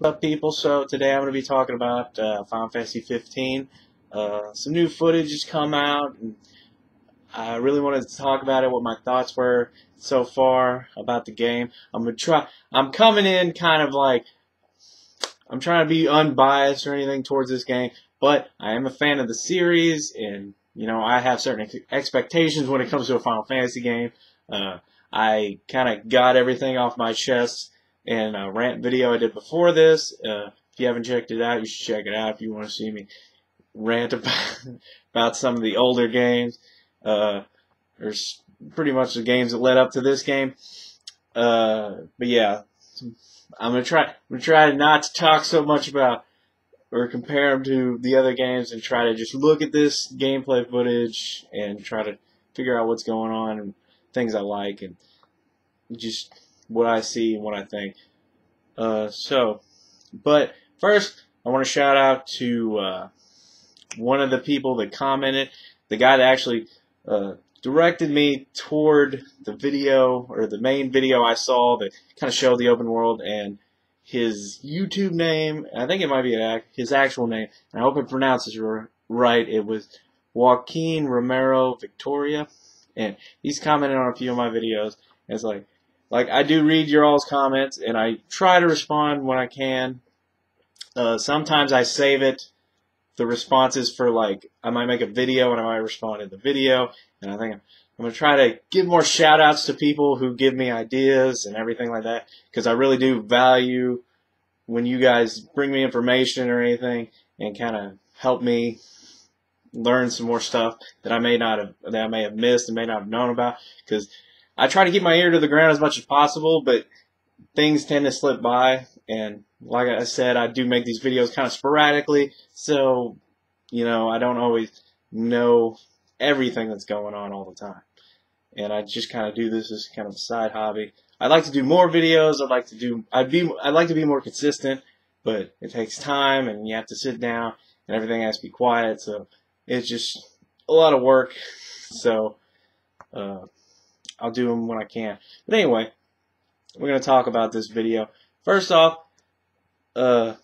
What's up, people? So today I'm going to be talking about Final Fantasy 15. Some new footage has come out, and I really wanted to talk about it, what my thoughts were so far about the game. I'm coming in kind of like, I'm trying to be unbiased or anything towards this game, but I am a fan of the series, and, you know, I have certain expectations when it comes to a Final Fantasy game. I kind of got everything off my chest in a rant video I did before this. If you haven't checked it out, you should check it out if you want to see me rant about some of the older games. There's pretty much the games that led up to this game. But yeah, I'm gonna try not to talk so much about or compare them to the other games, and try to just look at this gameplay footage and try to figure out what's going on and things I like and just what I see and what I think. But first, I want to shout out to one of the people that commented, the guy that actually directed me toward the video, or the main video I saw that kind of showed the open world, and his YouTube name, I think it might be his actual name, and I hope it pronounces right. It was Joaquin Romero Victoria, and he's commented on a few of my videos. And it's like I do read your all's comments, and I try to respond when I can. Sometimes I save the responses for, like, I might make a video and I might respond in the video, and I think I'm going to try to give more shout outs to people who give me ideas and everything like that, because I really do value when you guys bring me information or anything and kind of help me learn some more stuff that I may have missed and may not have known about, because I try to keep my ear to the ground as much as possible, but things tend to slip by, and like I said, I do make these videos kind of sporadically, so, you know, I don't always know everything that's going on all the time. And I just kind of do this as kind of a side hobby. I'd like to do more videos. I'd like to be more consistent, but it takes time, and you have to sit down, and everything has to be quiet, so it's just a lot of work. So I'll do them when I can. But anyway, we're going to talk about this video. First off, the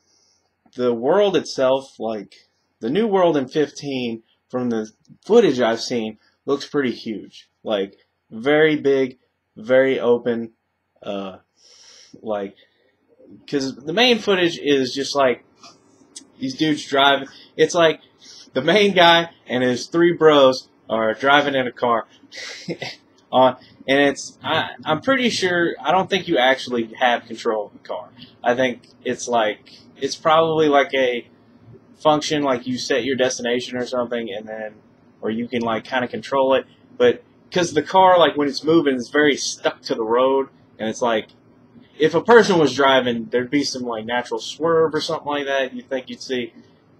world itself, like the new world in 15, from the footage I've seen, looks pretty huge. Like, very big, very open. Like, because the main footage is just like these dudes driving. It's like the main guy and his three bros are driving in a car. And I'm pretty sure, I don't think you actually have control of the car. I think it's probably like a function, like you set your destination or something, and then, or you can like kind of control it. But because the car, like when it's moving, is very stuck to the road, and it's like, if a person was driving, there'd be some like natural swerve or something like that you think you'd see.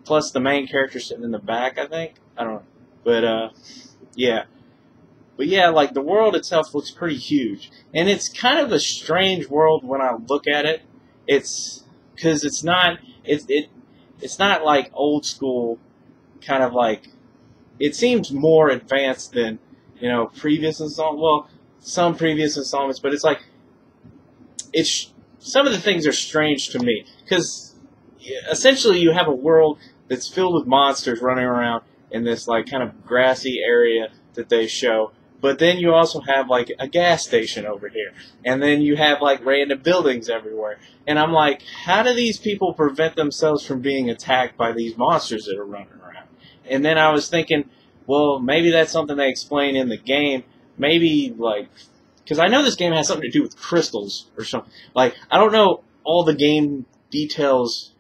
Plus the main character sitting in the back, I think. I don't know. But yeah. But yeah, like the world itself looks pretty huge, and it's kind of a strange world when I look at it. It's because it's not like old school, kind of like, it seems more advanced than, you know, previous installments. Well, some previous installments, but it's like some of the things are strange to me, because essentially you have a world that's filled with monsters running around in this like kind of grassy area that they show. But then you also have like a gas station over here, and then you have like random buildings everywhere. And I'm like, how do these people prevent themselves from being attacked by these monsters that are running around? And then I was thinking, well, maybe that's something they explain in the game. Maybe like, because I know this game has something to do with crystals or something. Like, I don't know all the game details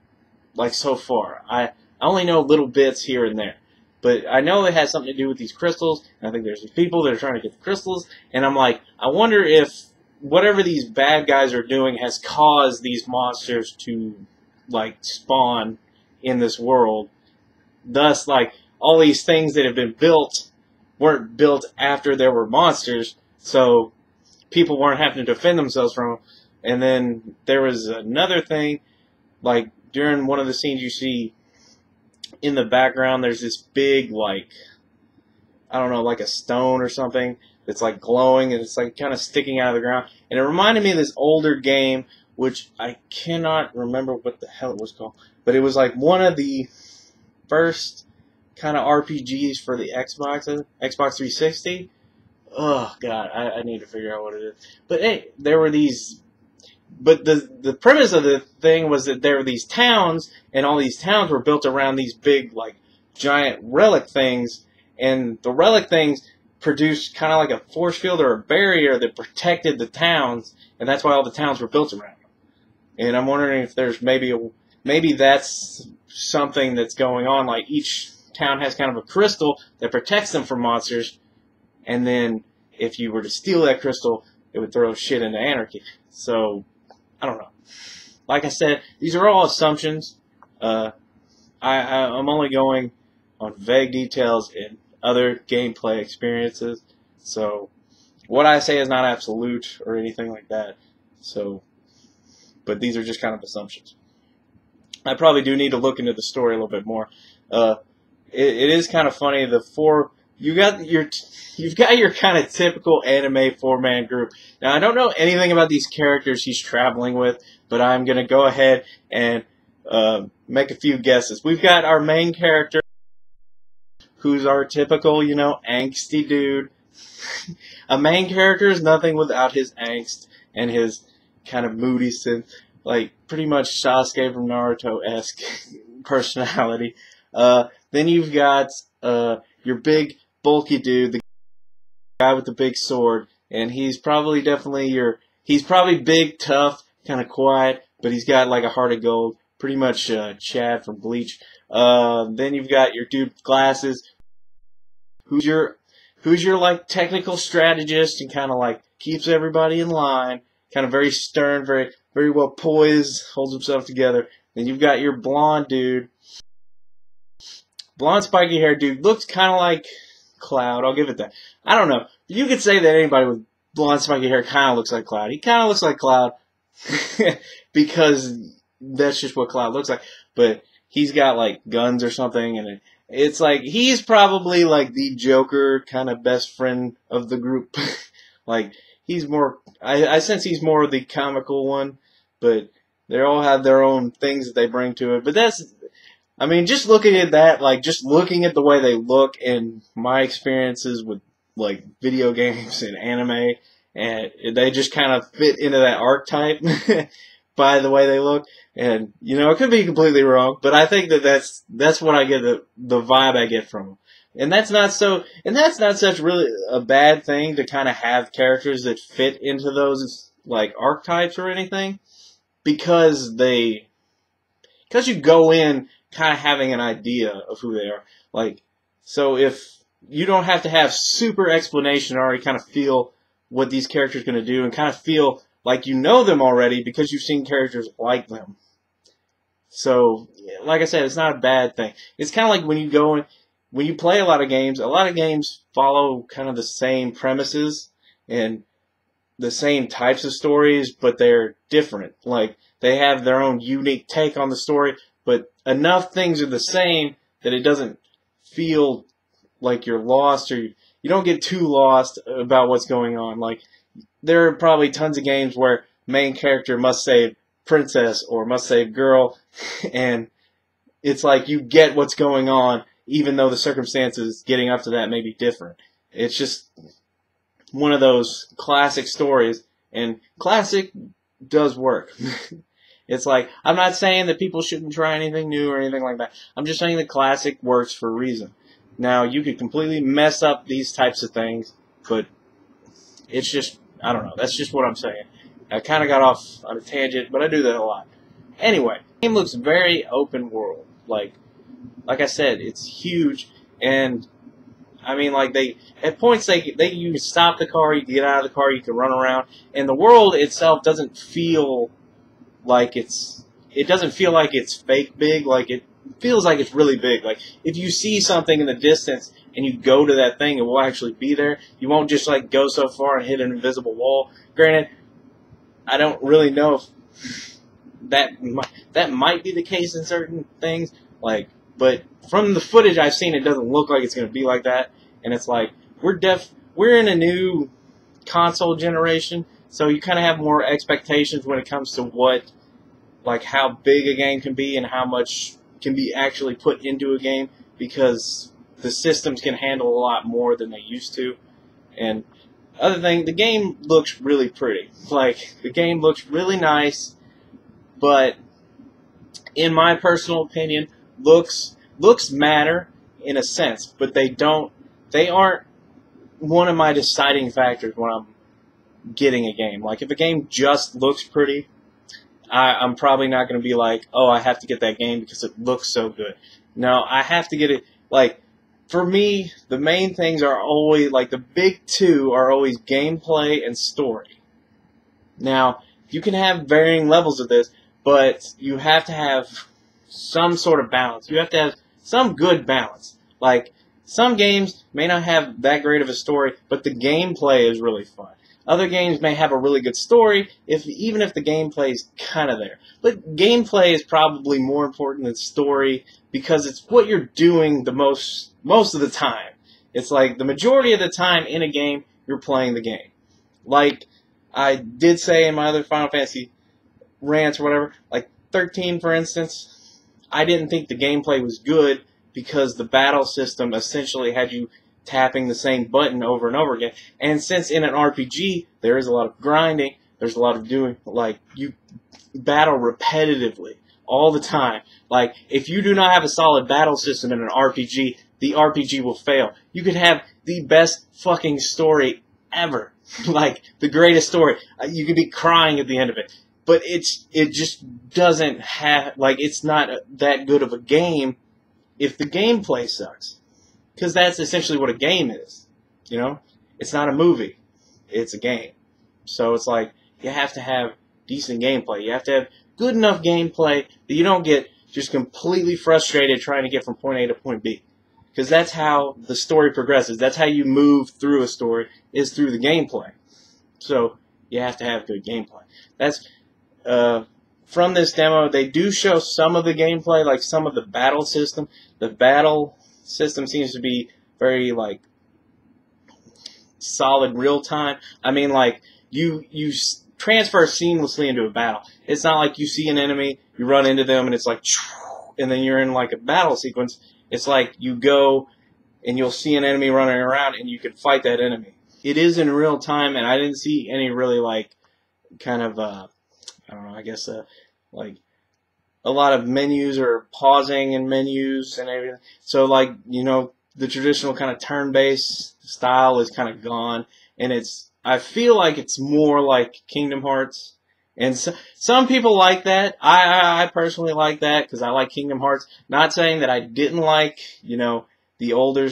like so far. I only know little bits here and there. But I know it has something to do with these crystals, and I think there's these people that are trying to get the crystals, and I'm like, I wonder if whatever these bad guys are doing has caused these monsters to, like, spawn in this world. Thus, like, all these things that have been built weren't built after there were monsters, so people weren't having to defend themselves from them. And then there was another thing, like, during one of the scenes you see in the background, there's this big, like, I don't know, like a stone or something that's like glowing, and it's like kind of sticking out of the ground. And it reminded me of this older game which I cannot remember what the hell it was called, but it was like one of the first kind of RPGs for the Xbox 360. Oh god, I need to figure out what it is. But hey, there were these. But the premise of the thing was that there were these towns, and all these towns were built around these big, like, giant relic things, and the relic things produced kind of like a force field or a barrier that protected the towns, and that's why all the towns were built around them. And I'm wondering if there's maybe that's something that's going on, like each town has kind of a crystal that protects them from monsters, and then if you were to steal that crystal, it would throw shit into anarchy. So, I don't know. Like I said, these are all assumptions. I'm only going on vague details in other gameplay experiences. So, what I say is not absolute or anything like that. So, but these are just kind of assumptions. I probably do need to look into the story a little bit more. It is kind of funny. You've got your kind of typical anime 4-man group. Now, I don't know anything about these characters he's traveling with, but I'm going to go ahead and make a few guesses. We've got our main character, who's our typical, angsty dude. A main character is nothing without his angst and his kind of moody synth, like pretty much Sasuke from Naruto-esque personality. Then you've got your big bulky dude, the guy with the big sword, and he's probably big, tough, kind of quiet, but he's got like a heart of gold, pretty much Chad from Bleach. Then you've got your dude with glasses, who's your like technical strategist and kind of like keeps everybody in line, kind of very stern, very well poised, holds himself together. Then you've got your blonde dude. Blonde spiky hair dude looks kind of like Cloud. I'll give it that. I don't know. You could say that anybody with blonde spiky hair kind of looks like Cloud. He kind of looks like Cloud because that's just what Cloud looks like. But he's got like guns or something, and it's like he's probably like the Joker kind of best friend of the group. Like he's more. I sense he's more the comical one, but they all have their own things that they bring to it. But I mean, just looking at that, like, just looking at the way they look and my experiences with, like, video games and anime, and they just kind of fit into that archetype by the way they look. And, it could be completely wrong, but I think that's what I get, the vibe I get from them. And that's not such really a bad thing to kind of have characters that fit into those, like, archetypes or anything, because you go in kind of having an idea of who they are. Like, so if you don't have to have super explanation to already kind of feel what these characters are going to do and kind of feel like you know them already because you've seen characters like them. So, like I said, it's not a bad thing. It's kind of like when you play a lot of games follow kind of the same premises and the same types of stories, but they're different. Like, they have their own unique take on the story, but enough things are the same that it doesn't feel like you're lost, or you don't get too lost about what's going on. Like, there are probably tons of games where main character must save princess or must save girl, and it's like you get what's going on, even though the circumstances getting up to that may be different. It's just one of those classic stories, and classic does work. It's like, I'm not saying that people shouldn't try anything new or anything like that. I'm just saying the classic works for a reason. Now, you could completely mess up these types of things, but it's just, I don't know. That's just what I'm saying. I kind of got off on a tangent, but I do that a lot. Anyway, the game looks very open world. Like I said, it's huge, and I mean, like, at points you can stop the car, you can get out of the car, you can run around, and the world itself doesn't feel like it doesn't feel like it's fake big. Like, it feels like it's really big. Like, if you see something in the distance and you go to that thing, it will actually be there. You won't just like go so far and hit an invisible wall. Granted, I don't really know if that might be the case in certain things. Like, but from the footage I've seen, it doesn't look like it's going to be like that. And it's like we're in a new console generation, So you kind of have more expectations when it comes to what, like how big a game can be and how much can be actually put into a game, because the systems can handle a lot more than they used to. And other thing, the game looks really pretty. Like, the game looks really nice, but in my personal opinion, looks matter in a sense, but they aren't one of my deciding factors when I'm getting a game. Like, if a game just looks pretty, I'm probably not going to be like, oh, I have to get that game because it looks so good. No, I have to get it. Like, for me, the main things are always, like, the big two are always gameplay and story. Now, you can have varying levels of this, but you have to have some sort of balance. You have to have some good balance. Like, some games may not have that great of a story, but the gameplay is really fun. Other games may have a really good story, even if the gameplay is kind of there. But gameplay is probably more important than story because it's what you're doing the most of the time. It's like the majority of the time in a game, you're playing the game. Like I did say in my other Final Fantasy rants or whatever, like 13 for instance, I didn't think the gameplay was good because the battle system essentially had you tapping the same button over and over again. And since in an RPG, there is a lot of grinding, there's a lot of doing, like, you battle repetitively all the time. Like, if you do not have a solid battle system in an RPG, the RPG will fail. You could have the best fucking story ever. Like, the greatest story. You could be crying at the end of it. But it just doesn't have, like, it's not that good of a game if the gameplay sucks. Because that's essentially what a game is, you know? It's not a movie. It's a game. So it's like, you have to have decent gameplay. You have to have good enough gameplay that you don't get just completely frustrated trying to get from point A to point B. Because that's how the story progresses. That's how you move through a story, is through the gameplay. So you have to have good gameplay. That's, from this demo, they do show some of the gameplay, like some of the battle system. The battle system seems to be very, like, solid real time. I mean, like, you transfer seamlessly into a battle. It's not like you see an enemy, you run into them, and it's like, and then you're in, like, a battle sequence. It's like you go and you'll see an enemy running around and you can fight that enemy. It is in real time, and I didn't see any really, like, kind of, I don't know, I guess, like, a lot of menus or pausing in menus and everything. So, like, you know, the traditional kind of turn-based style is kind of gone, and I feel like it's more like Kingdom Hearts. And so, some people like that. I personally like that because I like Kingdom Hearts. Not saying that I didn't like, you know, the older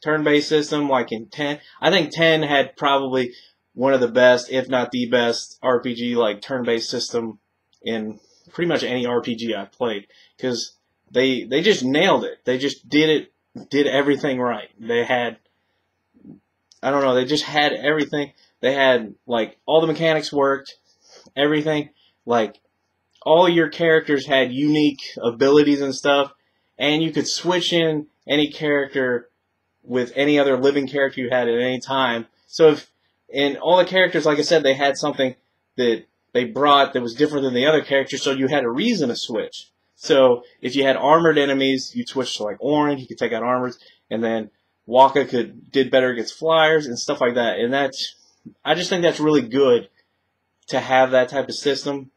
turn-based system like in 10. I think 10 had probably one of the best, if not the best, RPG like turn-based system in pretty much any RPG I've played, because they just nailed it. They just did everything right. They had, I don't know, they just had everything. They had, like, all the mechanics worked, everything. Like, all your characters had unique abilities and stuff, and you could switch in any character with any other living character you had at any time. So and all the characters, like I said, they had something that they brought that was different than the other characters, so you had a reason to switch. So if you had armored enemies, you'd switch to, like, Orange, you could take out armors, and then Waka did better against flyers and stuff like that. And I just think that's really good to have that type of system,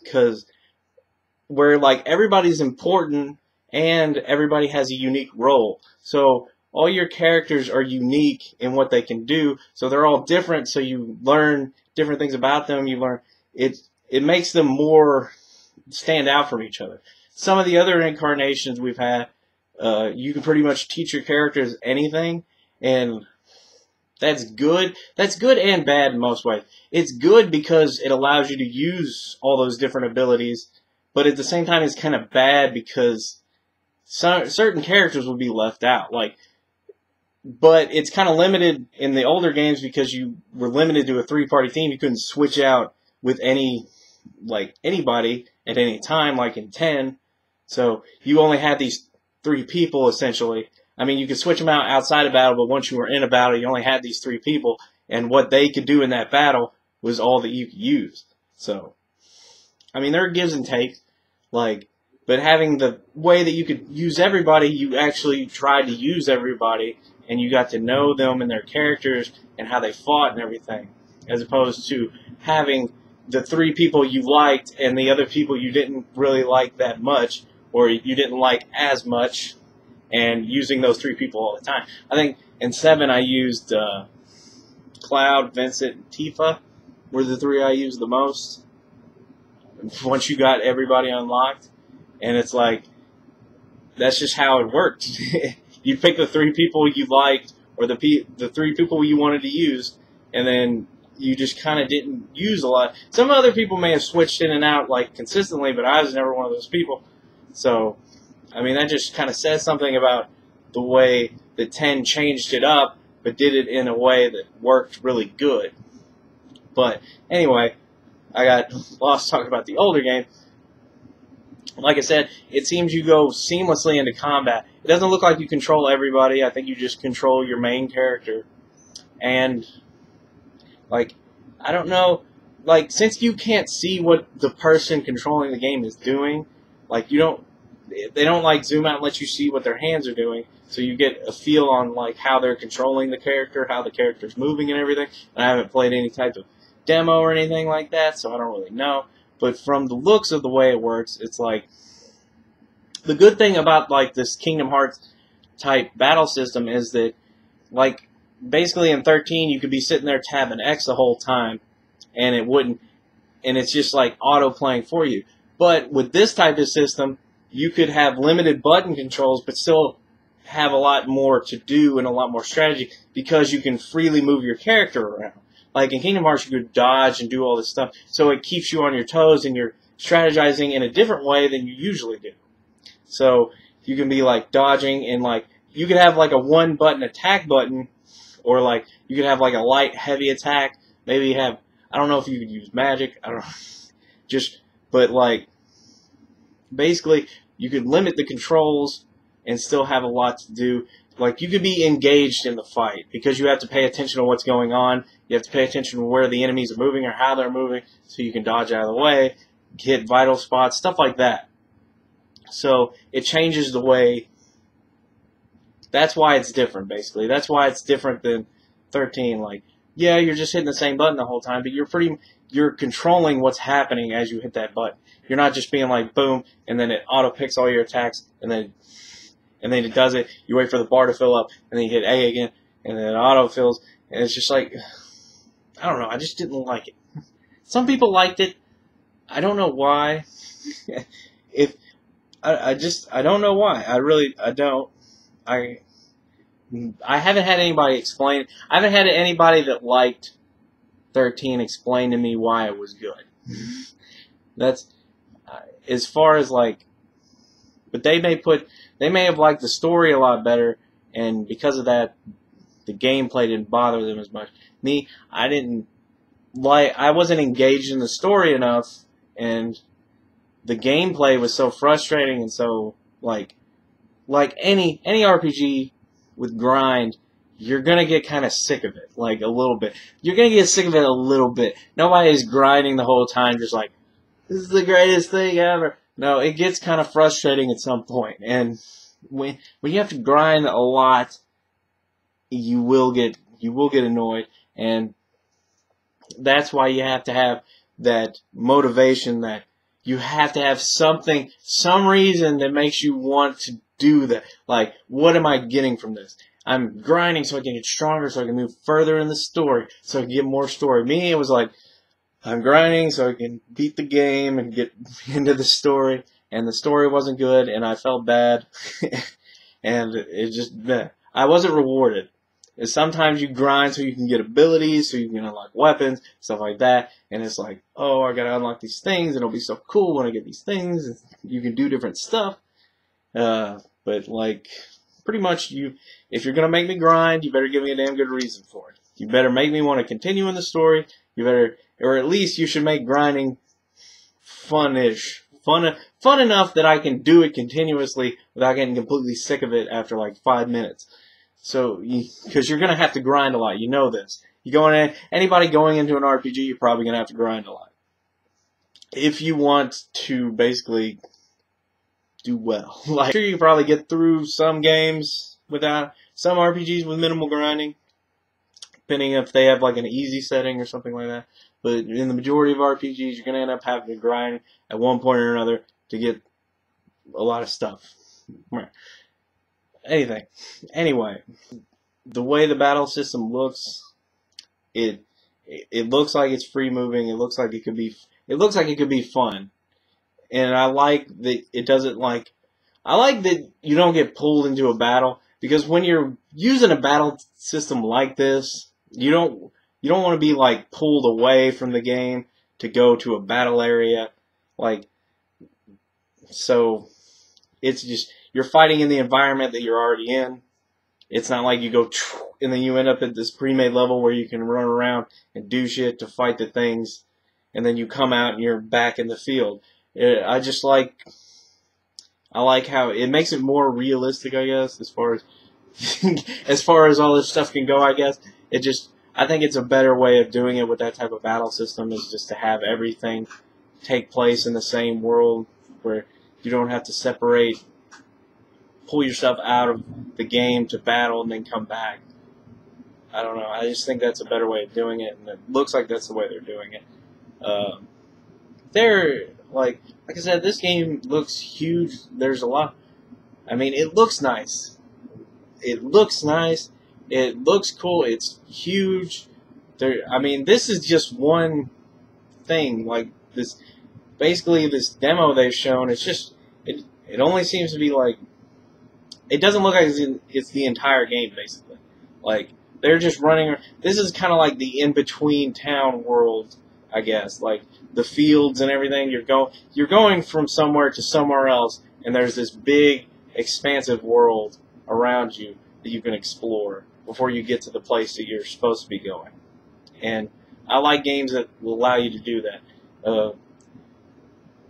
because where, like, everybody's important and everybody has a unique role. So all your characters are unique in what they can do, so they're all different, so you learn different things about them. You learn it makes them more stand out from each other. Some of the other incarnations we've had, you can pretty much teach your characters anything, and that's good. That's good and bad in most ways. It's good because it allows you to use all those different abilities, but at the same time it's kind of bad because certain characters will be left out. But it's kind of limited in the older games because you were limited to a 3-party team. You couldn't switch out with anybody at any time, like in 10. So you only had these 3 people, essentially. I mean, you could switch them out outside of battle, but once you were in a battle, you only had these 3 people. and what they could do in that battle was all that you could use. So, I mean, there are gives and takes, like, but having the way that you could use everybody, you actually tried to use everybody, and you got to know them and their characters and how they fought and everything, as opposed to having the 3 people you liked and the other people you didn't really like that much, or you didn't like as much, and using those 3 people all the time. I think in 7 I used Cloud, Vincent, and Tifa were the 3 I used the most once you got everybody unlocked. And it's like, that's just how it worked. You pick the 3 people you liked, or the 3 people you wanted to use, and then you just kind of didn't use a lot. Some other people may have switched in and out like consistently, but I was never one of those people. So, I mean, that just kind of says something about the way that 10 changed it up, but did it in a way that worked really good. But anyway, I got lost talking about the older game. Like I said, it seems you go seamlessly into combat. It doesn't look like you control everybody. I think you just control your main character. And, like, I don't know, like, since you can't see what the person controlling the game is doing, like, they don't, like, zoom out and let you see what their hands are doing, so you get a feel on, like, how they're controlling the character, how the character's moving and everything. And I haven't played any type of demo or anything like that, so I don't really know. But from the looks of the way it works, it's like, the good thing about, like, this Kingdom Hearts type battle system is that, like, basically in 13 you could be sitting there tabbing X the whole time, and it wouldn't, and it's just like auto playing for you. But with this type of system, you could have limited button controls, but still have a lot more to do and a lot more strategy, because you can freely move your character around. Like in Kingdom Hearts, you could dodge and do all this stuff, so it keeps you on your toes and you're strategizing in a different way than you usually do. So you can be like dodging, and like you could have like a 1-button attack button, or like you could have like a light heavy attack. Maybe you have, I don't know if you could use magic. I don't know. But like basically you could limit the controls and still have a lot to do. Like, you could be engaged in the fight because you have to pay attention to what's going on. You have to pay attention to where the enemies are moving or how they're moving, so you can dodge out of the way, hit vital spots, stuff like that. So it changes the way. That's why it's different, basically. That's why it's different than 13. Like, yeah, you're just hitting the same button the whole time, but you're controlling what's happening as you hit that button. You're not just being like, boom, and then it auto picks all your attacks, and then it does it. You wait for the bar to fill up, and then you hit A again, and then it auto fills, and it's just like, I don't know. I just didn't like it. Some people liked it. I don't know why. I don't know why. I don't. I haven't had anybody explain. I haven't had anybody that liked 13 explain to me why it was good. That's as far as like, but they may have liked the story a lot better, and because of that, the gameplay didn't bother them as much. Me, I wasn't engaged in the story enough, and the gameplay was so frustrating, and so like any RPG with grind, you're gonna get kind of sick of it, like a little bit. You're gonna get sick of it a little bit. Nobody's grinding the whole time, just like, this is the greatest thing ever. No, it gets kind of frustrating at some point, and when you have to grind a lot, you will get annoyed, and that's why you have to have that motivation, that you have to have something, some reason that makes you want to do that. Like, what am I getting from this? I'm grinding so I can get stronger, so I can move further in the story, so I can get more story. Me, it was like, I'm grinding so I can beat the game and get into the story, and the story wasn't good, and I felt bad, and it just, I wasn't rewarded. And sometimes you grind so you can get abilities, so you can unlock weapons, stuff like that, and it's like, oh, I gotta unlock these things, and it'll be so cool when I get these things, and you can do different stuff, but like, pretty much if you're gonna make me grind, you better give me a damn good reason for it. You better make me want to continue in the story, or at least you should make grinding fun-ish. Fun enough that I can do it continuously without getting completely sick of it after like 5 minutes. So, because you're going to have to grind a lot, you know this. You going in, anybody going into an RPG, you're probably gonna have to grind a lot if you want to basically do well. Like, sure, you can probably get through some games without some RPGs with minimal grinding, depending if they have like an easy setting or something like that. But in the majority of RPGs, you're gonna end up having to grind at one point or another to get a lot of stuff. Anything. Anyway, the way the battle system looks, it looks like it's free moving. It looks like it could be fun. And I like that it doesn't like. I like that you don't get pulled into a battle, because when you're using a battle system like this, you don't want to be like pulled away from the game to go to a battle area, like. So it's just, you're fighting in the environment that you're already in. It's not like you go and then you end up at this pre-made level where you can run around and do shit to fight the things, and then you come out and you're back in the field. I like how it makes it more realistic, I guess, as far as as far as all this stuff can go, I guess. I think it's a better way of doing it with that type of battle system, is just to have everything take place in the same world, where you don't have to pull yourself out of the game to battle and then come back. I don't know. I just think that's a better way of doing it, and it looks like that's the way they're doing it. Like I said, this game looks huge. There's a lot. I mean, it looks nice. It looks nice. It looks cool. It's huge. I mean, this is just one thing. Like this, basically this demo they've shown. It's just it only seems to be like, it doesn't look like it's the entire game, basically. Like, they're just running. This is kind of like the in-between town world, I guess. Like, the fields and everything. You're going from somewhere to somewhere else, and there's this big, expansive world around you that you can explore before you get to the place that you're supposed to be going. And I like games that will allow you to do that.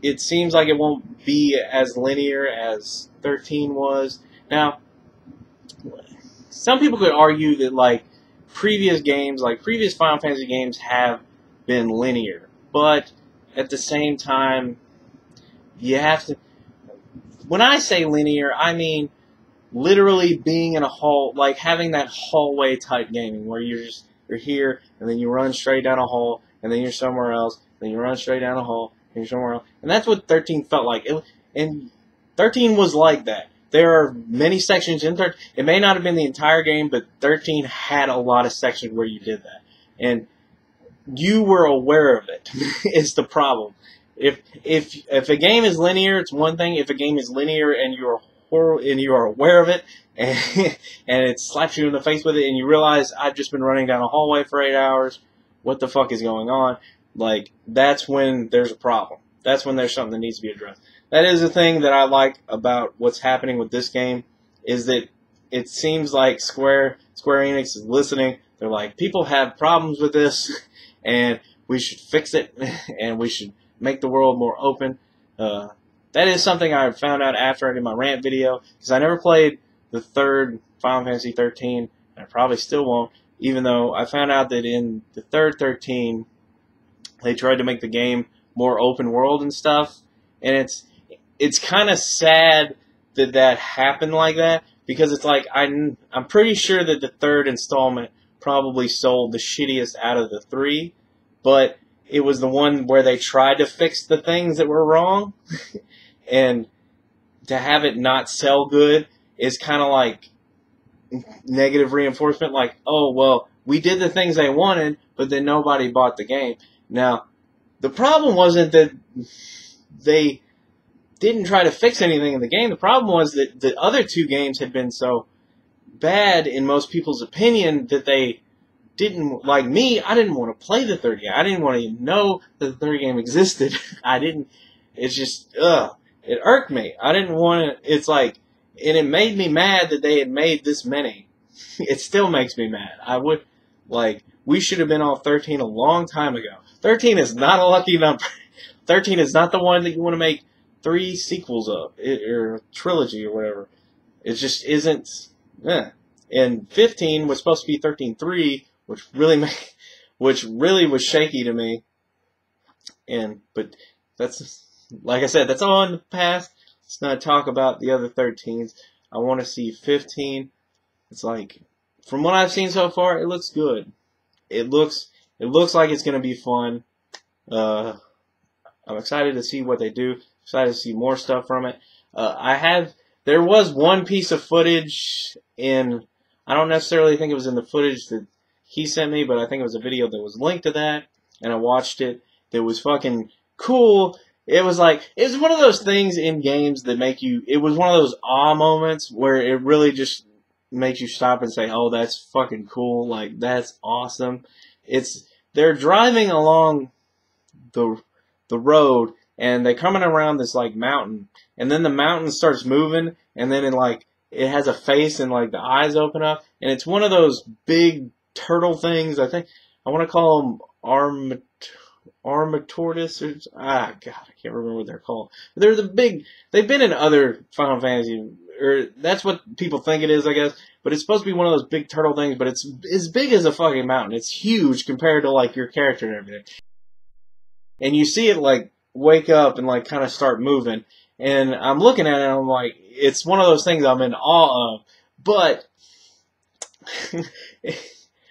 It seems like it won't be as linear as 13 was. Now, some people could argue that like previous Final Fantasy games have been linear, but at the same time, you have to. When I say linear, I mean literally being in a hall, like having that hallway type gaming where you're here and then you run straight down a hall and then you're somewhere else, then you run straight down a hall and you're somewhere else, and that's what 13 felt like. And 13 was like that. There are many sections in 13. It may not have been the entire game, but 13 had a lot of sections where you did that. And you were aware of it. It's the problem. If a game is linear, it's one thing. If a game is linear and you are aware of it, and it slaps you in the face with it, and you realize, I've just been running down a hallway for 8 hours, what the fuck is going on? Like, that's when there's a problem. That's when there's something that needs to be addressed. That is the thing that I like about what's happening with this game, is that it seems like Square Enix is listening. They're like, people have problems with this, and we should fix it, and we should make the world more open. That is something I found out after I did my rant video, because I never played the third Final Fantasy 13, and I probably still won't, even though I found out that in the third 13, they tried to make the game more open world and stuff, and it's kind of sad that happened like that, because it's like, I'm pretty sure that the third installment probably sold the shittiest out of the three, but it was the one where they tried to fix the things that were wrong, and to have it not sell good is kind of like negative reinforcement, like, oh, well, we did the things they wanted, but then nobody bought the game. Now, the problem wasn't that they didn't try to fix anything in the game. The problem was that the other two games had been so bad in most people's opinion that they didn't, like me, I didn't want to play the third game. I didn't want to even know that the third game existed. It's just, it irked me. I didn't want to, it's like, and it made me mad that they had made this many. It still makes me mad. We should have been on 13 a long time ago. 13 is not a lucky number. 13 is not the one that you want to make 3 sequels of, or a trilogy or whatever. It just isn't. And 15 was supposed to be 13.3, which really was shaky to me. But that's, like I said, that's all in the past. Let's not talk about the other 13s. I want to see 15. It's like, from what I've seen so far, it looks good. It looks like it's gonna be fun. I'm excited to see what they do. Excited to see more stuff from it. There was one piece of footage I don't necessarily think it was in the footage that he sent me, but I think it was a video that was linked to that, and I watched it. That was fucking cool. It was one of those things in games that it was one of those awe moments where it really just makes you stop and say, oh, that's fucking cool. Like, that's awesome. They're driving along the road, and they're coming around this, like, mountain, and then the mountain starts moving, and then it has a face, and, like, the eyes open up, and it's one of those big turtle things. I want to call them Armatortis, God, I can't remember what they're called. They've been in other Final Fantasy, or that's what people think it is, I guess, but it's supposed to be one of those big turtle things, but it's as big as a fucking mountain. It's huge compared to, like, your character and everything. And you see it, like, wake up and, like, kind of start moving, and I'm looking at it, and I'm like, it's one of those things I'm in awe of, but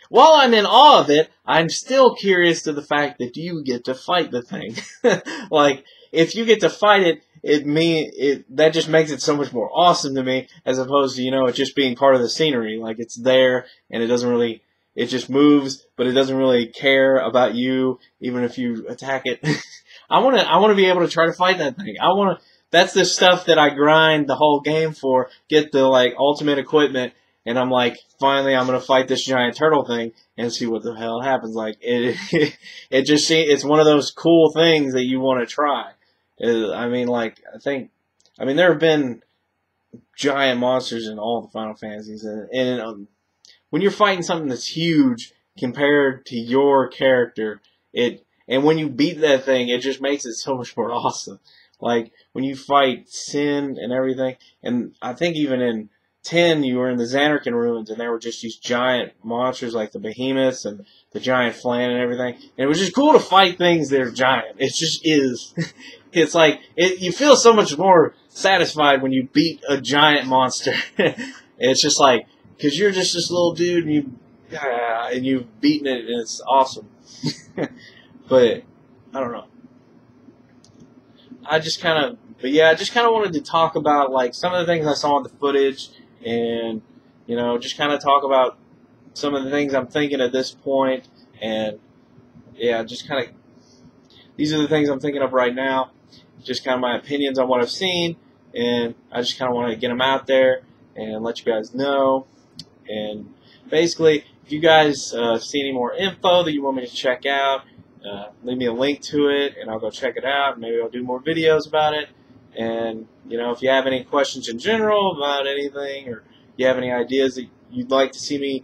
while I'm in awe of it, I'm still curious to the fact that you get to fight the thing. Like, if you get to fight it, that just makes it so much more awesome to me, as opposed to, it just being part of the scenery. Like, it's there, and it just moves, but it doesn't really care about you, even if you attack it. I want to be able to try to fight that thing. That's the stuff that I grind the whole game for, get the, like, ultimate equipment, and I'm like, finally, I'm going to fight this giant turtle thing and see what the hell happens. Like, it's one of those cool things that you want to try. There have been giant monsters in all the Final Fantasies, and when you're fighting something that's huge compared to your character, and when you beat that thing, it just makes it so much more awesome. Like, when you fight Sin and everything, and I think even in 10, you were in the Xanarkhan ruins, and there were just these giant monsters like the behemoths and the giant flan and everything. And it was just cool to fight things that are giant. It just is. It's like, you feel so much more satisfied when you beat a giant monster. It's just like, because you're just this little dude, and you've beaten it, and it's awesome. But, I don't know. I just kind of wanted to talk about, like, some of the things I saw in the footage, and, just kind of talk about some of the things I'm thinking at this point, and, yeah, just kind of, these are the things I'm thinking of right now, just kind of my opinions on what I've seen, and I just kind of want to get them out there and let you guys know, and basically, if you guys see any more info that you want me to check out, leave me a link to it, and I'll go check it out, and maybe I'll do more videos about it. And, if you have any questions in general about anything, or you have any ideas that you'd like to see me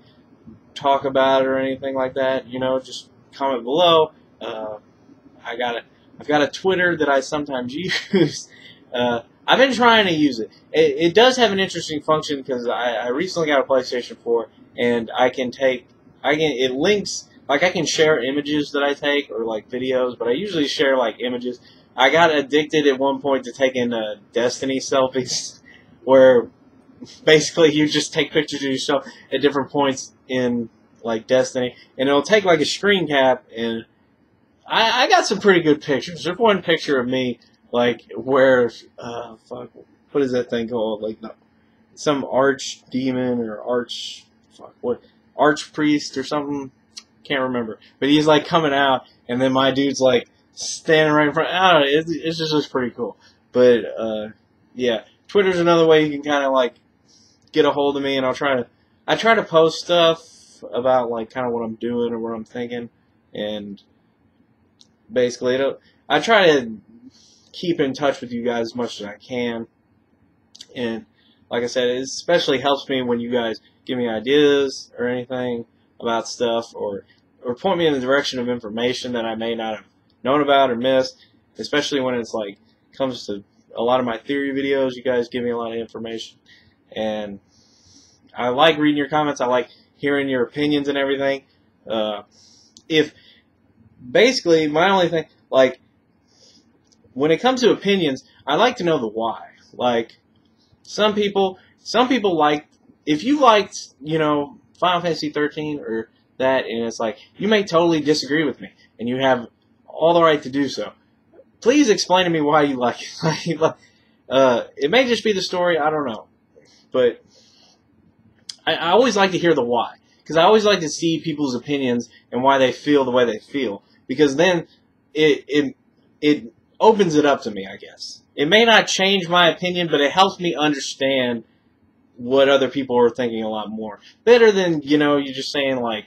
talk about or anything like that, just comment below. I've got a Twitter that I sometimes use. I've been trying to use it. It does have an interesting function, because I recently got a PlayStation 4, and it links. Like, I can share images that I take, or, like, videos, but I usually share, like, images. I got addicted at one point to taking Destiny selfies, where basically you just take pictures of yourself at different points in, like, Destiny, and it'll take, like, a screen cap, and I got some pretty good pictures. There's one picture of me, like, where, what is that thing called? Like, some archdemon, or archpriest or something. Can't remember, but he's like coming out, and then my dude's like standing right in front. I don't know, it just looks pretty cool. But yeah, Twitter's another way you can kind of like get a hold of me, and I try to post stuff about like kind of what I'm doing or what I'm thinking, and basically I try to keep in touch with you guys as much as I can, and like I said, it especially helps me when you guys give me ideas or anything about stuff, or point me in the direction of information that I may not have known about or missed, especially when it's like comes to a lot of my theory videos. You guys give me a lot of information, and I like reading your comments. I like hearing your opinions and everything. If basically my only thing, like when it comes to opinions, I like to know the why. Like some people like, if you liked, Final Fantasy 13 or that, and it's like you may totally disagree with me, and you have all the right to do so. Please explain to me why you like it. It may just be the story, I don't know, but I always like to hear the why, because I always like to see people's opinions and why they feel the way they feel, because then it opens it up to me, I guess. It may not change my opinion, but it helps me understand what other people are thinking a lot more. Better than, you just saying like,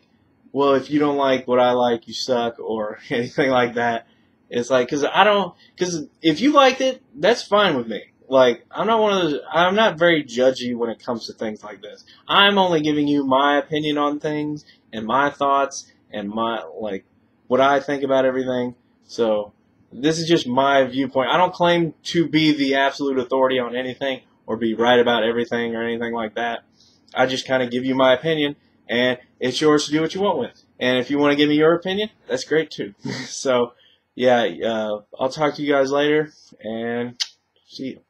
well, if you don't like what I like, you suck, or anything like that. It's like, because if you liked it, that's fine with me. Like, I'm not very judgy when it comes to things like this. I'm only giving you my opinion on things, and my thoughts, and what I think about everything. So, this is just my viewpoint. I don't claim to be the absolute authority on anything, or be right about everything, or anything like that. I just kind of give you my opinion, and it's yours to do what you want with. And if you want to give me your opinion, that's great too. So, yeah, I'll talk to you guys later, and see you.